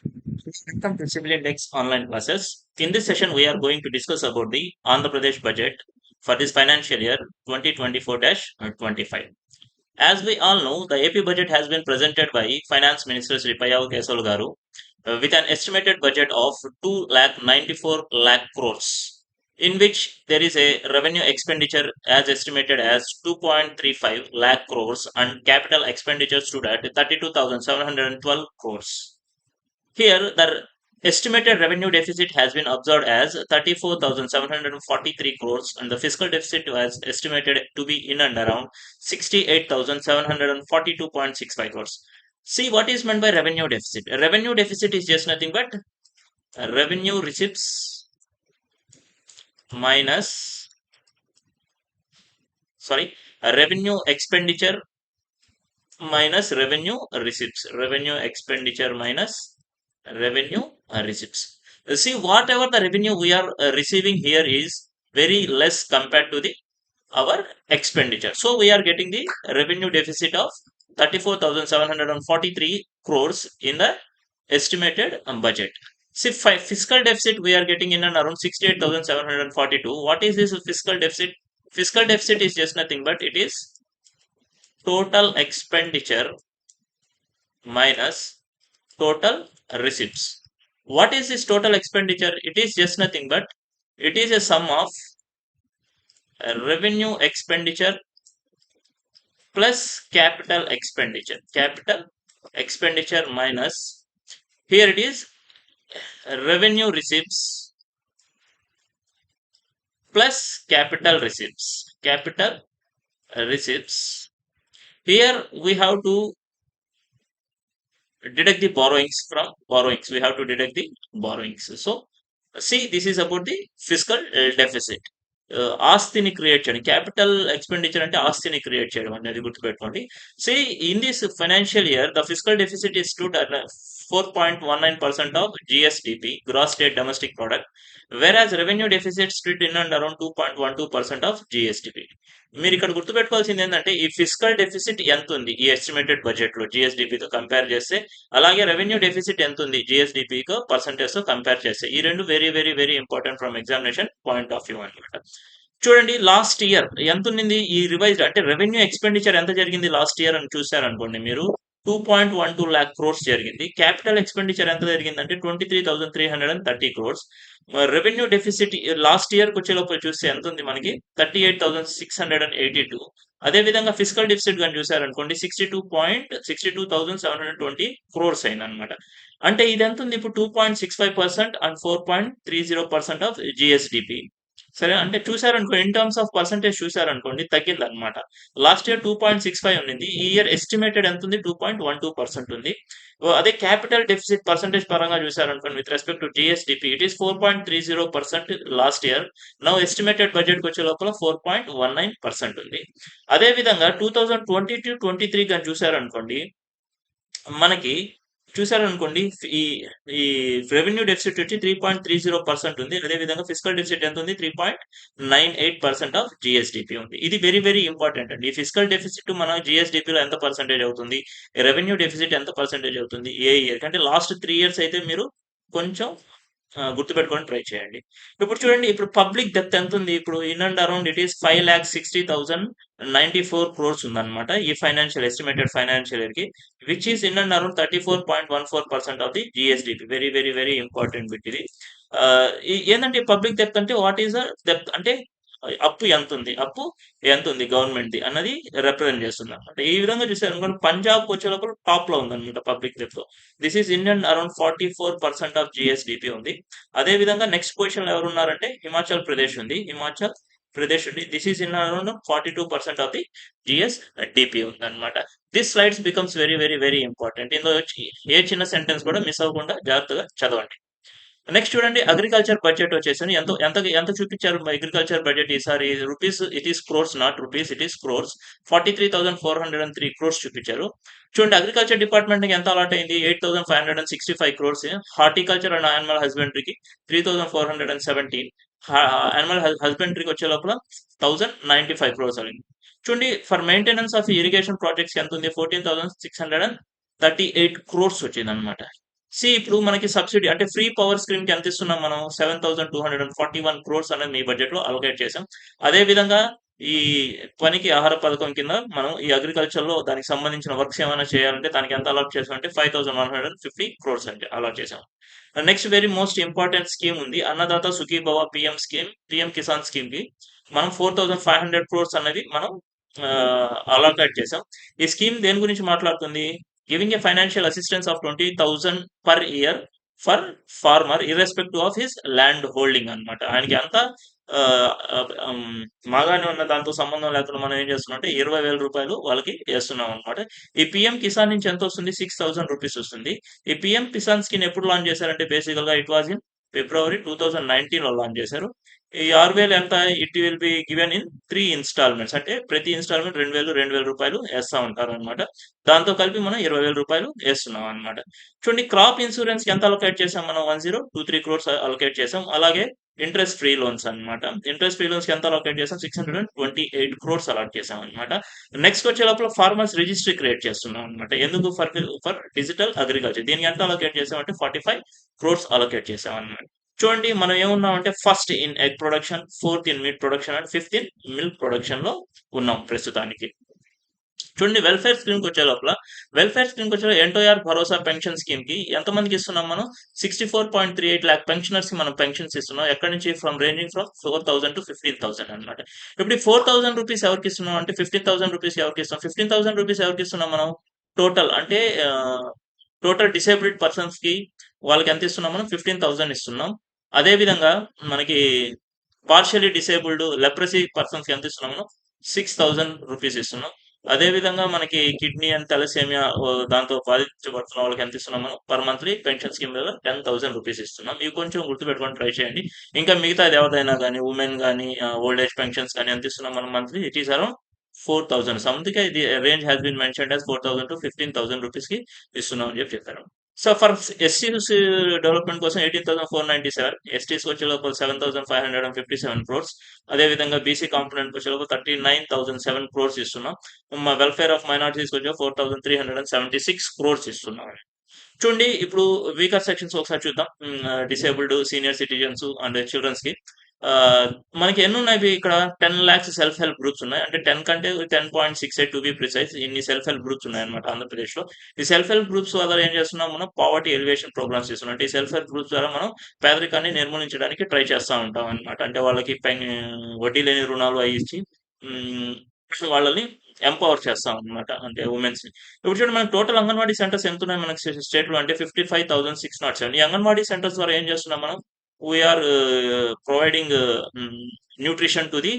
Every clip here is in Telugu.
Welcome to Civil Index online classes. In this session, we are going to discuss about the Andhra Pradesh budget for this financial year 2024-25. As we all know, the AP budget has been presented by Finance Minister Sri Payavu Kesal Garu with an estimated budget of 2 lakh 94 lakh crores, in which there is a revenue expenditure as estimated as 2.35 lakh crores and capital expenditure stood at 32,712 crores. Here, the estimated revenue deficit has been observed as 34,743 crores, and the fiscal deficit was estimated to be in and around 68,742.65 crores. See what is meant by revenue deficit. Revenue deficit is just nothing but revenue receipts minus, sorry, revenue expenditure minus revenue receipts. Revenue expenditure minus revenue receipts. See, whatever the revenue we are receiving here is very less compared to the our expenditure. So we are getting the revenue deficit of 34,743 crores in the estimated budget. See, fiscal deficit we are getting in and around 68,742. What is this fiscal deficit? Fiscal deficit is just nothing but it is total expenditure minus total receipts. What is this total expenditure? It is just nothing but it is a sum of revenue expenditure plus capital expenditure. Capital expenditure minus, here it is revenue receipts plus capital receipts. Capital receipts. Here we have to deduct the borrowings from borrowings. We have to deduct the borrowings. So, see, this is about the fiscal deficit. ఆస్తిని క్రియేట్ చేయడం క్యాపిటల్ ఎక్స్పెండిచర్ అంటే ఆస్తిని క్రియేట్ చేయడం అనేది గుర్తుపెట్టుకోండి. See in this financial year the fiscal deficit is to 4.19% of GSDP gross state domestic product, whereas revenue deficit stood in and around 2.12% of GSDP. మీరు ఇక్కడ గుర్తుపెట్టుకోవాల్సింది ఏంటంటే ఈ ఫిజికల్ డెఫిసిట్ ఎంత ఉంది ఈ ఎస్టిమేటెడ్ బడ్జెట్ లో జిఎస్డిపితో కంపేర్ చేస్తే, అలాగే రెవెన్యూ డెఫిసిట్ ఎంత ఉంది జిఎస్డిపితో పర్సంటేజ్ తో కంపేర్ చేస్తే, ఈ రెండు very very very important from examination point of view అనమాట. చూడండి లాస్ట్ ఇయర్ ఎంత ఉంది ఈ రివైజ్డ్ అంటే రెవెన్యూ ఎక్స్పెండిచర్ ఎంత జరిగింది లాస్ట్ ఇయర్ అని చూసారనుకోండి మీరు, 2.12 lakh crores జరిగింది. క్యాపిటల్ ఎక్స్పెండిచర్ ఎంత జరిగిందంటే 23,330 crores. Revenue deficit last year వచ్చే లోపల చూస్తే ఎంత ఉంది మనకి 38,682. అదే విధంగా ఫిజికల్ డెఫిసిట్ కానీ చూసారనుకోండి 62,720 crores అయింది అనమాట. అంటే ఇది ఎంత ఉంది ఇప్పుడు 2.65% అండ్ 4.30% ఆఫ్ జిఎస్డిపి. సరే, అంటే చూసారనుకో ఇన్ టర్మ్స్ ఆఫ్ పర్సంటేజ్ చూసారనుకోండి తగ్గింది అనమాట. లాస్ట్ ఇయర్ 2.65 ఉండింది, ఈ ఇయర్ ఎస్టిమేటెడ్ ఎంత ఉంది 2.12% ఉంది. అదే క్యాపిటల్ డెఫిసిట్ పర్సంటేజ్ పరంగా చూసారనుకోండి with respect to GSDP it is 4.30% last year. Now estimated budget వచ్చే లోపల 4.19% ఉంది. అదే విధంగా 2022-23 కానీ చూసారనుకోండి మనకి చూసారనుకోండి ఈ ఈ రెవెన్యూ డెఫిసిట్ వచ్చి 3.30% ఉంది. అదే విధంగా ఫిజికల్ డెఫిసిట్ ఎంత ఉంది 3.98% ఆఫ్ జిఎస్డిపి ఉంది. ఇది వెరీ వెరీ ఇంపార్టెంట్ అండి. ఈ ఫిజికల్ డెఫిసిట్ మన జిఎస్డిపిలో ఎంత పర్సెంటేజ్ అవుతుంది, రెవెన్యూ డెఫిసిట్ ఎంత పర్సెంటేజ్ అవుతుంది ఏ ఇయర్ అంటే లాస్ట్ 3 years అయితే మీరు కొంచెం గుర్తుపెట్టుకొని ట్రై చేయండి. ఇప్పుడు చూడండి ఇప్పుడు పబ్లిక్ డెప్త్ ఎంత ఉంది, ఇప్పుడు in and around it is 5,60,094 crores ఉందన్నమాట ఈ ఫైనాన్షియల్ ఎస్టిమేటెడ్ ఫైనాన్షియల్ ఇయర్ కి, which is in and around 34.14% of the GSDP. Very very very important bit ఇది. ఏంటంటే పబ్లిక్ డెప్త్ అంటే వాట్ ఈస్ ద డెప్త్ అంటే అప్పు ఎంత ఉంది, అప్పు ఎంత ఉంది గవర్నమెంట్ ది అన్నది రిప్రజెంట్ చేస్తుంది అనమాట. ఈ విధంగా చూసారు అనుకోండి పంజాబ్ వచ్చే లోపల టాప్ లో ఉందన్నమాట public depth. This is Indian around 44% of GSDP ఉంది. అదే విధంగా నెక్స్ట్ పొజిషన్ లో ఎవరు ఉన్నారంటే హిమాచల్ ప్రదేశ్ ఉంది. హిమాచల్ ప్రదేశ్ ఉంది. This is in around 42% of the GSDP ఉంది అనమాట. This slides becomes very very very important. ఇందులో ఏ చిన్న సెంటెన్స్ కూడా మిస్ అవ్వకుండా జాగ్రత్తగా చదవండి. నెక్స్ట్ చూడండి అగ్రికల్చర్ బడ్జెట్ వచ్చేసి ఎంత ఎంత ఎంత చూపించారు అగ్రికల్చర్ బడ్జెట్ ఈసారి rupees, it is crores not rupees, it is crores. 43,403 crores చూడండి. అగ్రికల్చర్ డిపార్ట్మెంట్ కి ఎంత అలాట్ అయింది 8,565 crores. హార్టికల్చర్ అండ్ యానిమల్ హస్బెండరీకి 3,417. యానిమల్ హస్బెండరీకి వచ్చే లోపల 1,095 crores అయింది. చూడండి for maintenance of irrigation projects ఎంత ఉంది 14,638 crores వచ్చింది అనమాట. ఇప్పుడు మనకి సబ్సిడీ అంటే ఫ్రీ పవర్ స్క్రీమ్‌కి ఎంత ఇస్తున్నాం మనం? 7,241 క్రోర్స్ అనేది మీ బడ్జెట్‌లో అలొకేట్ చేసాం. అదే విధంగా ఈ పనికి ఆహార పథకం కింద మనం ఈ అగ్రికల్చర్‌లో దానికి సంబంధించిన వర్క్స్ ఏమైనా చేయాలంటే దానికి ఎంత అలాట్ చేసామంటే 5,150 క్రోర్స్ అంటే అలాట్ చేసాం. Next very most important scheme ఉంది. అన్నదాత సుఖీభవ పీఎం కిసాన్ స్కీమ్‌కి మనం 4,500 క్రోర్స్ అనేది మనం అలొకేట్ చేసాం. ఈ స్కీమ్ దేని గురించి మాట్లాడుతుంది? Giving a financial assistance of 20,000 per year for farmer irrespective of his land holding అన్నమాట. ఆయనకి అంతా ఆహ్, ఆహ్, హ్మ్, మాగాణి ఉన్న దాంతో సంబంధం లేకుండా మనం ఏం చేస్తున్నాం అంటే రూ. 20,000 వాళ్ళకి ఏస్తున్నాం అన్నమాట. ఈ పీఎం కిసాన్ నుంచి ఎంతొస్తుంది? 6,000 రూపీస్ వస్తుంది. ఈ పీఎం కిసాన్ స్కీమ్ ఎప్పుడు లాంచ్ చేశారంటే బేసికల్‌గా ఇట్ వాస్ ఇన్ ఫిబ్రవరి 2019లో లాంచ్ చేశారు. ఈ 6,000 ఎంత? It will be given in 3 installments. అంటే ప్రతి ఇన్‌స్టాల్‌మెంట్ 2,000, 2,000 ఏస్తా ఉంటారన్నమాట. దాంతో కలిపి మనం రూ. 20,000 ఏస్తున్నాం అన్నమాట. చూడండి క్రాప్ ఇన్సూరెన్స్‌కి ఎంత అలొకేట్ చేసాం మనం? 1023 క్రోర్స్ అలొకేట్ చేసాం. అలాగే ఇంట్రెస్ట్ ఫ్రీ లోన్స్ అన్నమాట. ఇంట్రెస్ట్ ఫ్రీ లోన్స్‌కి ఎంత అలొకేట్ చేసాం? 628 క్రోర్స్ అలాట్ చేసాం అన్నమాట. నెక్స్ట్ వచ్చే లోపల ఫార్మర్స్ రిజిస్ట్రీ క్రియేట్ చేస్తున్నాం అన్నమాట. ఎందుకు? For digital agriculture. దీనికి ఎంత అలొకేట్ చేసామంటే 45 క్రోర్స్ అలొకేట్ చేసాం అన్నమాట. చూడండి మనం ఏమున్నామంటే first in egg production, fourth in meat production and fifth in milk production లో ఉన్నాం ప్రస్తుతానికి. చూడండి వెల్ఫేర్ స్కీమ్‌కి వచ్చే ఎన్‌టీఆర్ భరోసా పెన్షన్ స్కీమ్‌కి ఎంతమందికి ఇస్తున్నాం మనం? 64.38 లాక్ పెన్షనర్స్‌కి మనం పెన్షన్స్ ఇస్తున్నాం. ఎక్కడి నుంచి? రేంజింగ్ ఫ్రమ్ 4,000 to 15,000 అన్నమాట. ఇప్పుడు ఈ 4,000 రూపీస్ ఎవరికి ఇస్తున్నాం అంటే 15,000 రూపీస్ ఎవరికి ఇస్తున్నాం? 15,000 రూపీస్ ఎవరికి ఇస్తున్నాం మనం? టోటల్ అంటే టోటల్ డిసేబుల్డ్ పర్సన్స్‌కి వాళ్ళకి ఎంత ఇస్తున్నాం మనం? 15,000 ఇస్తున్నాం. అదే విధంగా మనకి పార్షియల్లీ డిసేబుల్డ్ లెప్రసీ పర్సన్స్‌కి ఎంత ఇస్తున్నాం మనం? 6,000 రూపీస్ ఇస్తున్నాం. అదే విధంగా మనకి కిడ్నీ అండ్ తలసేమియా దాంతో బాధించబడుతున్న వాళ్ళకి ఎంత ఇస్తున్నాం మనం? పర్ మంత్లీ పెన్షన్ స్కీమ్ మీద 10,000 రూపీస్ ఇస్తున్నాం. ఇవి కొంచెం గుర్తుపెట్టుకొని ట్రై చేయండి. ఇంకా మిగతాది ఎవరిదైనా గాని వుమెన్ గాని ఓల్డ్ ఏజ్ పెన్షన్స్ గాని ఎంత ఇస్తున్నాం మనం monthly? It is around 4,000. Something ఇది range has been mentioned as 4,000 to 15,000 రూపీస్‌కి ఇస్తున్నాం అని చెప్పారు. సో ఫర్ ఎస్సీస్ డెవలప్‌మెంట్ కోసం 18,497, ఎస్టీస్‌కి వచ్చేలోపు 7,557 క్రోర్స్. అదే విధంగా బీసీ కాంపోనెంట్‌కి వచ్చేలోపు 39,007 క్రోర్స్ ఇస్తున్నాం. వెల్ఫేర్ ఆఫ్ మైనారిటీస్‌కి వచ్చే 4,376 క్రోర్స్ ఇస్తున్నాం. చూడండి ఇప్పుడు వీకర్ సెక్షన్స్ ఒకసారి చూద్దాం. డిసేబుల్డ్, సీనియర్ సిటిజన్స్ అండ్ చిల్డ్రన్స్‌కి. ఆహ్, మనకి ఎన్నున్నాయి ఇక్కడ? 10,00,000 సెల్ఫ్ హెల్ప్ గ్రూప్స్ ఉన్నాయి. అంటే 10 కంటే 10.68 టు బి ప్రిసైజ్ ఇన్ని సెల్ఫ్ హెల్ప్ గ్రూప్స్ ఉన్నాయన్నమాట ఆంధ్రప్రదేశ్‌లో. ఈ సెల్ఫ్ హెల్ప్ గ్రూప్స్ వల్ల ఏం చేస్తున్నాం మనం? పావర్టీ ఎలివేషన్ ప్రోగ్రామ్స్ చేస్తున్నాం. అంటే ఈ సెల్ఫ్ హెల్ప్ గ్రూప్స్ ద్వారా మనం పేదరికాన్ని నిర్మూలించడానికి ట్రై చేస్తా ఉంటాం అన్నమాట. అంటే వాళ్ళకి వడ్డీ లేని రుణాలు అయి ఇచ్చి హ్మ్, వాళ్ళని ఎంపవర్ చేస్తాం అన్నమాట. అంటే వుమెన్స్‌ని. ఇప్పుడు చూడండి మనకి టోటల్ అంగన్వాడీ సెంటర్స్ ఎంతున్నాయి మనకి స్టేట్‌లో అంటే 55,607. ఈ అంగన్వాడీ సెంటర్స్ ద్వారా ఏం చేస్తున్నాం మనం? We are providing nutrition to the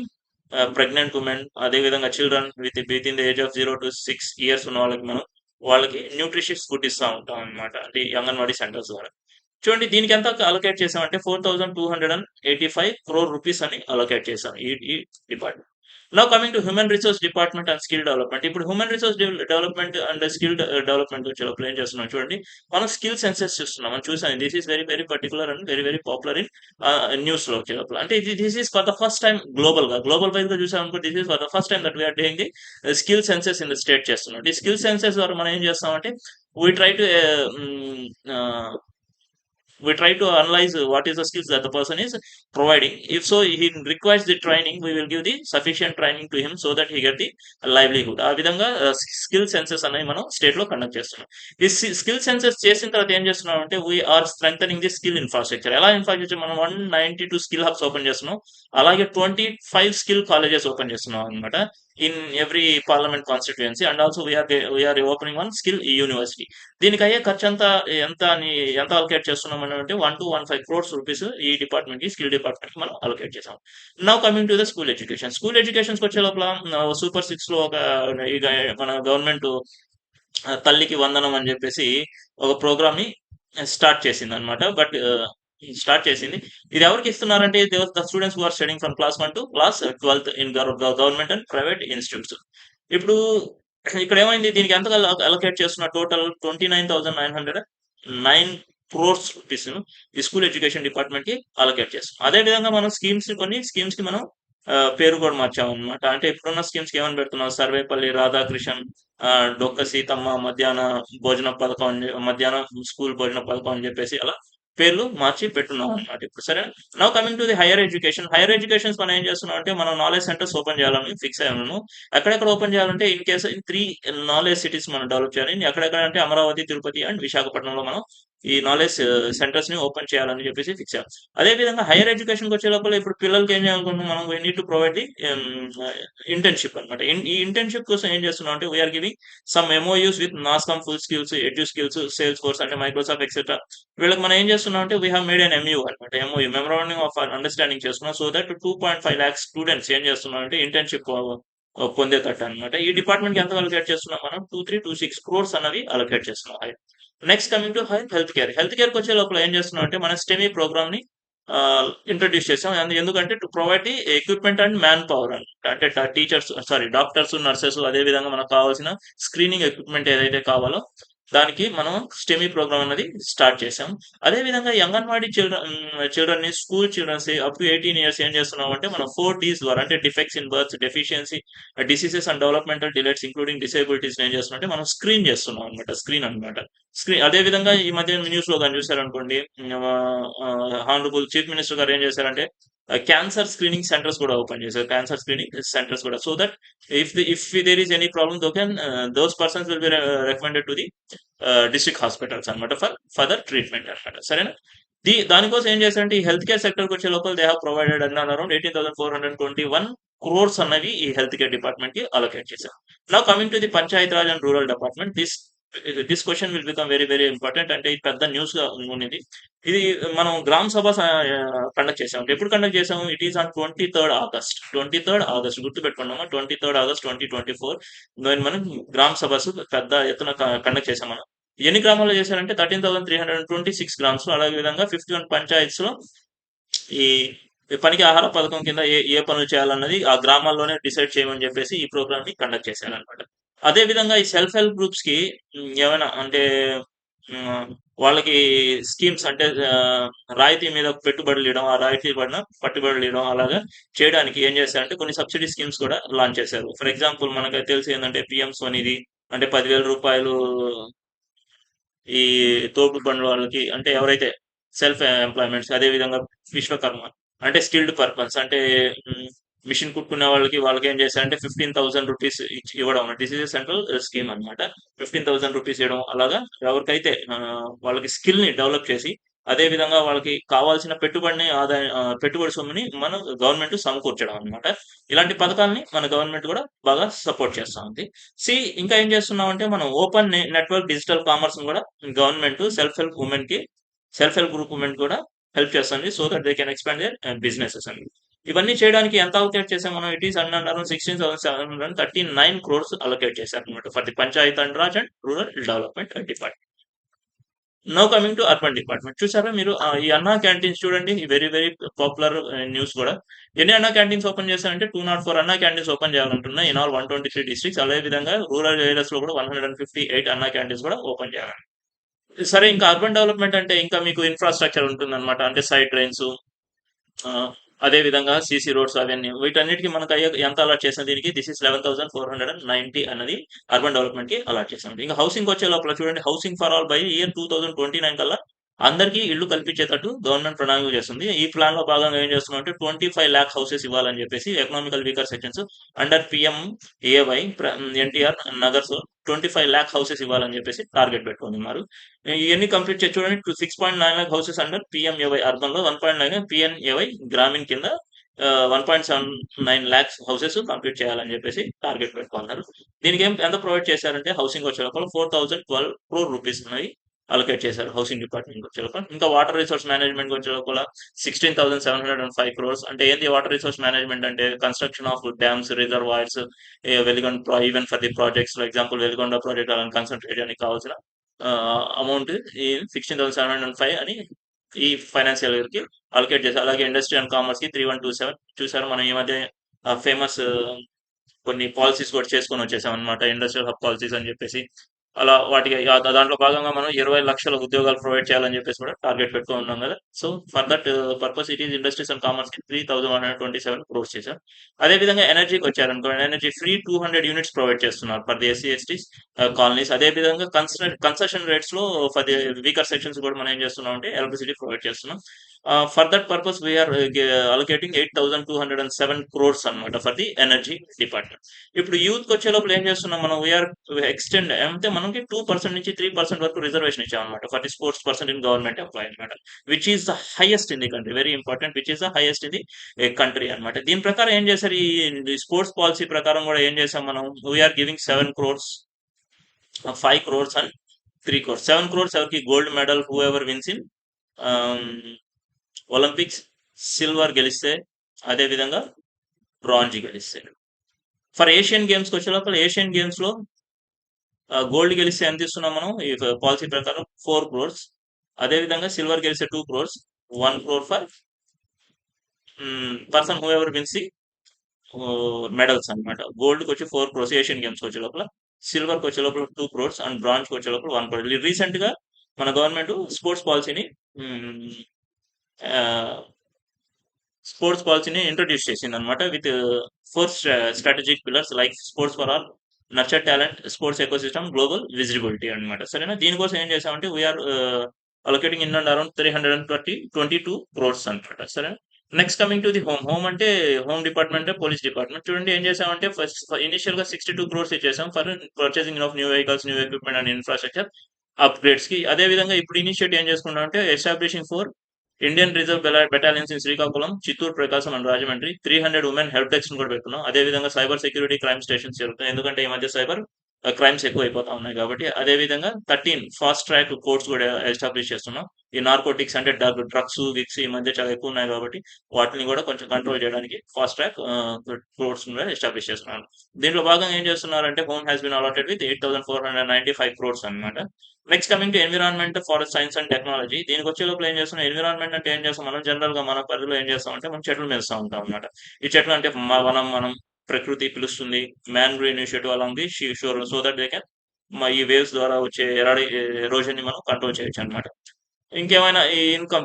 pregnant women. అదే విధంగా children within the age of 0-6 years ఉన్న వాళ్ళకి మనం వాళ్ళకి న్యూట్రిషియస్ ఫుడ్ ఇస్తా ఉంటాం అన్నమాట. అంటే ఈ అంగన్వాడీ సెంటర్స్ ద్వారా. చూడండి దీనికి ఎంత అలొకేట్ చేసామంటే 4,285 క్రోర్ రూపీస్ అని అలొకేట్ చేసాం ఈ ఈ department. Now coming to human resource department and skill development. ఇప్పుడు human resource development and skill development వచ్చేటప్పుడు ఏం చేస్తున్నాం చూడండి. మనం స్కిల్ సెన్సెస్ చూస్తున్నాం. మనం చూసాం this is very very particular and very very popular in న్యూస్‌లో వచ్చేటప్పుడు. అంటే this is for the first time global వైస్‌గా చూసామనుకో this is for the first time that we are doing the skill census in the state చేస్తున్నాం. ఈ స్కిల్ సెన్సెస్ ద్వారా మనం ఏం చేస్తామంటే వి ట్రై టు హ్మ్, ఆహ్ we try to analyze what is the skills that the person is providing. If so, he requires the training, we will give the sufficient training to him so that he get the livelihood. ఆ విధంగా స్కిల్ సెన్సెస్ అనేవి మనం స్టేట్ లో కండక్ట్ చేస్తున్నాం. ఈ స్కిల్ సెన్సెస్ చేసిన తర్వాత ఏం చేస్తున్నాం అంటే వీఆర్ స్ట్రెంగ్ ది స్కిల్ ఇన్ఫ్రాస్ట్రక్చర్. ఎలా ఇన్ఫ్రాస్ట్రక్చర్? మనం 192 స్కిల్ హబ్స్ ఓపెన్ చేస్తున్నాం. అలాగే 25 స్కిల్ కాలేజెస్ ఓపెన్ చేస్తున్నాం అనమాట in every parliament constituency. And also we are opening one skill university. దీనికి అయ్యే ఖర్చు ఎంత అలొకేట్ చేస్తున్నాం అంటే 1-15 క్రోర్స్ రూపీస్ ఈ డిపార్ట్మెంట్ కి స్కిల్ డిపార్ట్మెంట్ కి మనం అలొకేట్ చేసాం. Now coming to the school education. School education వచ్చే లోపల సూపర్ సిక్స్ లో ఒక ఇక మన గవర్నమెంట్ తల్లికి వందనం అని చెప్పేసి ఒక ప్రోగ్రామ్ ని స్టార్ట్ చేసింది అనమాట. స్టార్ట్ చేసింది. ఇది ఎవరికి ఇస్తున్నారంటే the students who are studying from class 1 to class 12 in government and private institutes. ఇప్పుడు ఇక్కడ ఏమైంది? దీనికి ఎంత అలొకేట్ చేస్తున్న టోటల్ 29,909 క్రోర్స్ రూపీస్ ఈ స్కూల్ ఎడ్యుకేషన్ డిపార్ట్మెంట్ కి అలొకేట్ చేస్తాం. అదే విధంగా మనం కొన్ని స్కీమ్స్ కి మనం పేరు కూడా మార్చాం అనమాట. అంటే ఇప్పుడున్న స్కీమ్స్ కి ఏమని పెడుతున్నాం? సర్వేపల్లి రాధాకృష్ణన్ డొక్క సీతమ్మ మధ్యాహ్న భోజన పథకం మధ్యాహ్నం స్కూల్ భోజన పథకం అని చెప్పేసి అలా పేర్లు మార్చి పెట్టున్నాం అనమాట ఇప్పుడు. సరే, now coming to the higher education. Hire educations మనం ఏం చేస్తున్నాం అంటే మనం నాలెడ్జ్ సెంటర్స్ ఓపెన్ చేయాలని ఫిక్స్ అయ్యాము. ఎక్కడెక్కడ ఓపెన్ చేయాలంటే in case in 3 knowledge cities మనం డెవలప్ చేయాలి. ఎక్కడెక్కడ అంటే అమరావతి, తిరుపతి అండ్ విశాఖపట్నంలో మనం ఈ నాలెడ్జ్ సెంటర్స్ ని ఓపెన్ చేయాలని చెప్పేసి ఫిక్స్ అయ్యాం. అదే విధంగా హైయర్ ఎడ్యుకేషన్ వచ్చే లోపల ఇప్పుడు పిల్లలకి ఏం చేయాలనుకుంటున్నాం మనం, we need to provide the internship అన్నమాట. ఈ ఇంటర్న్‌షిప్ కోసం ఏం చేస్తున్నాం అంటే we are giving some MOUs with Nasscom, full skills, edu skills, sales force అంటే మైక్రోసాఫ్ట్ ఎక్సెట్రా. వీళ్ళకి మనం ఏం చేస్తున్నాం అంటే we have made an MU అన్నమాట. ఎంఓయూ మెమోరాండం ఆఫ్ అండర్‌స్టాండింగ్ చేస్తున్నాం. సో దట్ 2.5 లాక్స్ స్టూడెంట్స్ ఏం చేస్తున్నాం అంటే ఇంటర్న్‌షిప్ పొందేటట్టు అన్నమాట. ఈ డిపార్ట్మెంట్‌కి ఎంత అలొకేట్ చేస్తున్నాం మనం 2326 క్రోర్స్ అన్నవి అలొకేట్ చేస్తున్నాం. Next coming to health care. Health కేర్‌కి వచ్చే లోపల ఏం చేస్తున్నాం అంటే మన స్టెమీ ప్రోగ్రామ్‌ని ఇంట్రొడ్యూస్ చేసాం. ఎందుకంటే to provide the equipment and man power అన్నమాట. అంటే టీచర్స్ సారీ డాక్టర్స్, నర్సెస్ అదే విధంగా మనకు కావాల్సిన స్క్రీనింగ్ ఎక్విప్‌మెంట్ ఏదైతే కావాలో దానికి మనం స్టెమీ ప్రోగ్రామ్ అన్నది స్టార్ట్ చేసాం. అదే విధంగా ఈ అంగన్వాడీ చిల్డ్రన్‌ని school childrens up to 18 years ఏం చేస్తున్నాం అంటే మనం 4 డీస్ ద్వారా అంటే defects in birth, deficiency, diseases and developmental delays including డిసేబిలిటీస్‌ని ఏం చేస్తున్నాం అంటే మనం స్క్రీన్ చేస్తున్నాం అన్నమాట. స్క్రీన్ అన్నమాట. అదే విధంగా ఈ మధ్య న్యూస్‌లో గాని చూసారనుకోండి, హానరబుల్ చీఫ్ మినిస్టర్ గారు ఏం చేశారంటే క్యాన్సర్ స్క్రీనింగ్ సెంటర్స్ కూడా ఓపెన్ చేశారు. క్యాన్సర్ స్క్రీనింగ్ సెంటర్స్ కూడా. So that if there is any problem, those persons will be recommended to the district hospitals అన్నమాట ఫర్ ఫర్దర్ ట్రీట్మెంట్ అన్నమాట. సరేనా? దానికోసం ఏం చేశారంటే ఈ హెల్త్ కేర్ సెక్టర్‌కి వచ్చే లోపల they have provided around 18,421 crores అన్నవి ఈ హెల్త్ కేర్ డిపార్ట్మెంట్‌కి అలొకేట్ చేశారు. Now coming to the Panchayat Raj and rural department. This question will become very very important. అంటే ఇది పెద్ద న్యూస్‌గా ఉన్నింది. ఇది మనం గ్రామ సభ కండక్ట్ చేసాం. ఎప్పుడు కండక్ట్ చేసాము? It is on 23rd August. 23rd August గుర్తుపెట్టుకోండమ్మా. 23rd ఆగస్ట్ 2024 మనం గ్రామ సభస్ పెద్ద ఎత్తున కండక్ట్ చేసాం మనం. ఎన్ని గ్రామాల్లో చేశారంటే 13,326 గ్రామ్స్. అలాగే విధంగా 51 పంచాయత్స్ లో ఈ పనికి ఆహార పథకం కింద ఏ ఏ పనులు చేయాలన్నది ఆ గ్రామాల్లోనే డిసైడ్ చేయమని చెప్పేసి ఈ ప్రోగ్రామ్ ని కండక్ట్ చేశారనమాట. అదే విధంగా ఈ సెల్ఫ్ హెల్ప్ గ్రూప్స్ కి ఏమైనా అంటే ఉమ్, వాళ్ళకి స్కీమ్స్ అంటే రాయితీ మీద పెట్టుబడులు ఇవ్వడం, ఆ రాయితీ పడిన పట్టుబడులు ఇవ్వడం అలాగా చేయడానికి ఏం చేశారంటే కొన్ని సబ్సిడీ స్కీమ్స్ కూడా లాంచ్ చేశారు. ఫర్ ఎగ్జాంపుల్ మనకు తెలిసి ఏంటంటే పిఎం స్వనిధి అంటే 10,000 రూపాయలు ఈ తోపుడు బండ్ల వాళ్ళకి అంటే ఎవరైతే సెల్ఫ్ ఎంప్లాయ్మెంట్స్. అదే విధంగా విశ్వకర్మ అంటే స్కిల్డ్ పర్పన్స్ అంటే మిషన్ కుట్టుకునే వాళ్ళకి ఏం చేశారంటే 15,000 రూపీస్ ఇవ్వడం. దిస్ ఇస్ సెంట్రల్ స్కీమ్ అన్నమాట. 15,000 రూపీస్ ఇవ్వడం అలాగా ఎవరికైతే వాళ్ళకి స్కిల్ ని డెవలప్ చేసి అదే విధంగా వాళ్ళకి కావాల్సిన పెట్టుబడి సొమ్ముని మన గవర్నమెంట్ సమకూర్చడం అన్నమాట. ఇలాంటి పథకాలని మన గవర్నమెంట్ కూడా బాగా సపోర్ట్ చేస్తా ఉంది. ఇంకా ఏం చేస్తున్నామంటే మనం ఓపెన్ నెట్వర్క్ డిజిటల్ కామర్స్ కూడా government self help group women కూడా హెల్ప్ చేస్తుంది. So that they can expand their businesses అండి. ఇవన్నీ చేయడానికి ఎంత అలొకేట్ చేసాం మనం? It is around 16,739 crores allocate చేశారు అనమాట for the Panchayat and Raj and rural development department. Now coming to urban department. చూసారా మీరు ఈ అన్నా క్యాంటీన్స్ చూడండి. వెరీ వెరీ పాపులర్ న్యూస్ కూడా. ఎన్ని అన్నా క్యాంటీన్స్ ఓపెన్ చేశారంటే 204 అన్నా క్యాంటీన్స్ ఓపెన్ చేయాలంటున్నాయి ఇన్ ఆల్ 123 డిస్ట్రిక్ట్స్. అదే విధంగా రూరల్ ఏరియాస్ లో కూడా 158 అన్నా క్యాంటీన్స్ కూడా ఓపెన్ చేయాలి. సరే, ఇంకా అర్బన్ డెవలప్మెంట్ అంటే ఇంకా మీకు ఇన్ఫ్రాస్ట్రక్చర్ ఉంటుందన్నమాట. అంటే సైడ్ డ్రైన్స్, అదే విధంగా సీసీ రోడ్స్ అవన్నీ. వీటన్నిటికి మనకు ఎంత అలాట్ చేసాం దీనికి? దిస్ ఇస్ 11,490 అన్నది అర్బన్ డెవలప్మెంట్ కి అలాట్ చేసాం. ఇంకా హౌసింగ్ వచ్చే లోపల చూడండి, housing for all by year 2029 కల్లా అందరికీ ఇళ్లు కల్పించేటట్టు గవర్నమెంట్ ప్రణాళిక చేస్తుంది. ఈ ప్లాన్ లో భాగంగా ఏం చేస్తున్నాం అంటే 25 లాక్ హౌసెస్ ఇవ్వాలని చెప్పేసి economical weaker sections under PMAY NTR Nagars 25 lakh houses ఇవ్వాలని చెప్పేసి టార్గెట్ పెట్టుకున్నారు. ఇవన్నీ కంప్లీట్ చేసి చూడండి. 6.9 lakh houses under PMAY urban లో, 1.9 పిఎంఏవై గ్రామీణ్ కింద 1.79 లాక్స్ హౌసెస్ కంప్లీట్ చేయాలని చెప్పేసి టార్గెట్ పెట్టుకున్నారు. దీనికి ఎంత ప్రొవైడ్ చేశారంటే హౌసింగ్ వచ్చే లోపల 4,012 crore రూపీస్ ఉన్నాయి అలొకేట్ చేశారు హౌసింగ్ డిపార్ట్మెంట్ వచ్చే లోపల. ఇంకా వాటర్ రిసోర్స్ మేనేజ్మెంట్ వచ్చే లోపల 16,705 crores. అంటే ఏంది వాటర్ రిసోర్స్ మేనేజ్మెంట్ అంటే construction of dams, reservoirs, Veligonda even for the projects. For example Veligonda project అలా కన్స్ట్రక్ట్ చేయడానికి కావాల్సిన అమౌంట్ ఈ 16,705 అని ఈ ఫైనాన్షియల్ ఇయర్ కి అలొకేట్ చేశారు. అలాగే ఇండస్ట్రీ అండ్ కామర్స్ కి 3,127 చూసారు. మనం ఈ మధ్య ఫేమస్ కొన్ని పాలసీస్ కూడా చేసుకొని వచ్చేసాం అనమాట. ఇండస్ట్రియల్ హబ్ పాలసీస్ అని చెప్పేసి అలా వాటికి దాంట్లో భాగంగా మనం 20,00,000 ఉద్యోగాలు ప్రొవైడ్ చేయాలని చెప్పేసి కూడా టార్గెట్ పెట్టుకొని ఉన్నాం కదా. So for that purpose it is industries and commerce కి 3,127 క్రోర్స్ చేశాం. అదే విధంగా ఎనర్జీకి వచ్చారనుకోండి, ఎనర్జీ ఫ్రీ 200 యూనిట్స్ ప్రొవైడ్ చేస్తున్నారు for the SC STs colonies. అదే విధంగా కన్సెషన్ రేట్స్ లో ఫర్ ది వీకర్ సెక్షన్స్ కూడా మనం ఏం చేస్తున్నాం అంటే ఎలక్ట్రిసిటీ ప్రొవైడ్ చేస్తున్నాం. For that purpose we are allocating 8,207 crores అనమాట ఫర్ ది ఎనర్జీ డిపార్ట్మెంట్. ఇప్పుడు యూత్ కి వచ్చే లోపల ఏం చేస్తున్నాం మనం, వీఆర్ ఎక్స్టెండ్ అంటే మనకి 2% నుంచి 3% వరకు రిజర్వేషన్ ఇచ్చాం అనమాట for the sports person in government employ అనమాట, which is the highest in the country, very important, which is the highest in the country అనమాట. దీని ప్రకారం ఏం చేశారు, ఈ స్పోర్ట్స్ పాలసీ ప్రకారం కూడా ఏం చేసాం మనం, we are giving 7 crores, 5 crores and 3 crores. 7 crores ఎవరికి, gold medal whoever wins in Olympics, silver గెలిస్తే, అదే విధంగా బ్రాంజ్ గెలిస్తే. ఫర్ ఏషియన్ గేమ్స్ కి వచ్చే లోపల ఏషియన్ గేమ్స్ లో గోల్డ్ గెలిస్తే ఎంత ఇస్తున్నాం మనం ఈ పాలసీ ప్రకారం 4 crores. అదే విధంగా సిల్వర్ గెలిస్తే 2 crores, 1 crore for person whoever wins the medals అనమాట. గోల్డ్ కి వచ్చి 4 crores ఏషియన్ గేమ్స్ వచ్చే లోపల, సిల్వర్ కి వచ్చే లోపల 2 crores అండ్ బ్రాంజ్ కి వచ్చే లోపల 1 crore. రీసెంట్ గా మన గవర్నమెంట్ స్పోర్ట్స్ పాలసీని ఇంట్రొడ్యూస్ చేసింది అనమాట with 4 strategic pillars like sports for all, nurture talent, sports ecosystem, global visibility అనమాట. సరేనా, దీనికోసం ఏం చేసామంటే we are allocating in and around 322 crores అనమాట. సరేనా, next coming to the home అంటే హోమ్ డిపార్ట్మెంట్, పోలీస్ డిపార్ట్మెంట్. చూడండి ఏం చేసామంటే, ఫస్ట్ ఇనిషియల్ గా 62 crores ఇచ్చేసాం for purchasing of new vehicles, new equipment and infrastructure upgrades కి. అదే విధంగా ఇప్పుడు ఇనిషియేట్ ఏం చేసుకున్నాం అంటే, establishing 4 Indian reserve battalions in Srikakulam, Chittoor, Prakasam and Rajahmundry. 300 women help desk కూడా పెట్టుకున్నాం. అదే విధంగా సైబర్ సెక్యూరిటీ క్రైమ్ స్టేషన్స్ జరుగుతాయి, ఎందుకంటే ఈ మధ్య సైబర్ క్రైమ్స్ ఎక్కువ అయిపోతా ఉన్నాయి కాబట్టి. అదే విధంగా 13 ఫాస్ట్ ట్రాక్ కోర్ట్స్ కూడా ఎస్టాబ్లిష్ చేస్తున్నాం. ఈ నార్కోటిక్స్ అంటే డ్రగ్స్, విక్స్ ఈ మధ్య చాలా ఎక్కువ ఉన్నాయి కాబట్టి వాటిని కూడా కొంచెం కంట్రోల్ చేయడానికి ఫాస్ట్ ట్రాక్ కోర్ట్స్ కూడా ఎస్టాబ్లిష్ చేస్తున్నారు. దీంట్లో భాగంగా ఏం చేస్తున్నారంటే, home has been allotted with 8,495 crores అనమాట. Next coming to environment, forest science and technology. దీనికి వచ్చే లోపల ఏం చేస్తున్నాం, ఎన్విరాన్మెంట్ అంటే ఏం చేస్తాం మనం, జనరల్ గా మన పరిధిలో ఏం చేస్తాం అంటే మనం చెట్లు పెంచుతా ఉంటాం అనమాట. ఈ చెట్లు అంటే మనం ప్రకృతి పిలుస్తుంది, mangrove initiative along the shore, so that they can ఈ వేవ్స్ ద్వారా వచ్చే ఎరోజన్ ని మనం కంట్రోల్ చేయొచ్చు అనమాట. ఇంకేమైనా ఈ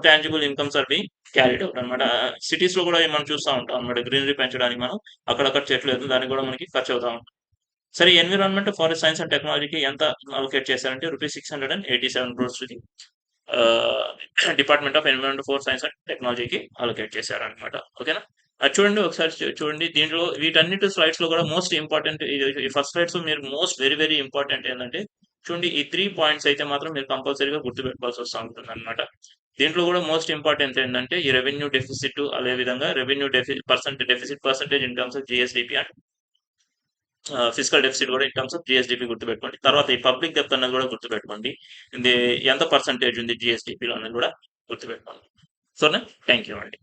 tangible incomes are being carried out అనమాట. సిటీస్ లో కూడా మనం చూస్తూ ఉంటాం అనమాట, గ్రీనరీ పెంచడానికి మనం అక్కడక్కడ చెట్లు వేస్తాం, దానికి కూడా మనకి ఖర్చు అవుతా ఉంటుంది. సరే, ఎన్విరాన్మెంట్, ఫారెస్ట్ సైన్స్ అండ్ టెక్నాలజీకి ఎంత అలొకేట్ చేశారంటే rupees 687 crores department of environment, four science and టెక్నాలజీకి అలొకేట్ చేశారనమాట. ఓకేనా, అది చూడండి ఒకసారి చూడండి. దీంట్లో వీటన్నిటి స్లైడ్స్ లో కూడా మోస్ట్ ఇంపార్టెంట్ ఈ ఫస్ట్ స్లైడ్స్ మీరు మోస్ట్ వెరీ వెరీ ఇంపార్టెంట్ ఏంటంటే, చూడండి ఈ 3 points అయితే మాత్రం మీరు కంపల్సరీగా గుర్తుపెట్టుకోవాల్సి వస్తూ ఉంటుంది అనమాట. దీంట్లో కూడా మోస్ట్ ఇంపార్టెంట్ ఏంటంటే ఈ రెవెన్యూ డెఫిసిట్, అదే విధంగా revenue deficit percentage in terms of GSDP and physical deficit కూడా ఇన్ టర్మ్స్ ఆఫ్ జిఎస్డిపి గుర్తుపెట్టుకోండి. తర్వాత ఈ పబ్లిక్ డెప్త్ అన్నది కూడా గుర్తుపెట్టుకోండి, ఇది ఎంత పర్సంటేజ్ ఉంది జిఎస్డిపిలో అనేది కూడా గుర్తుపెట్టుకోండి. సోనా, థ్యాంక్ యూ అండి.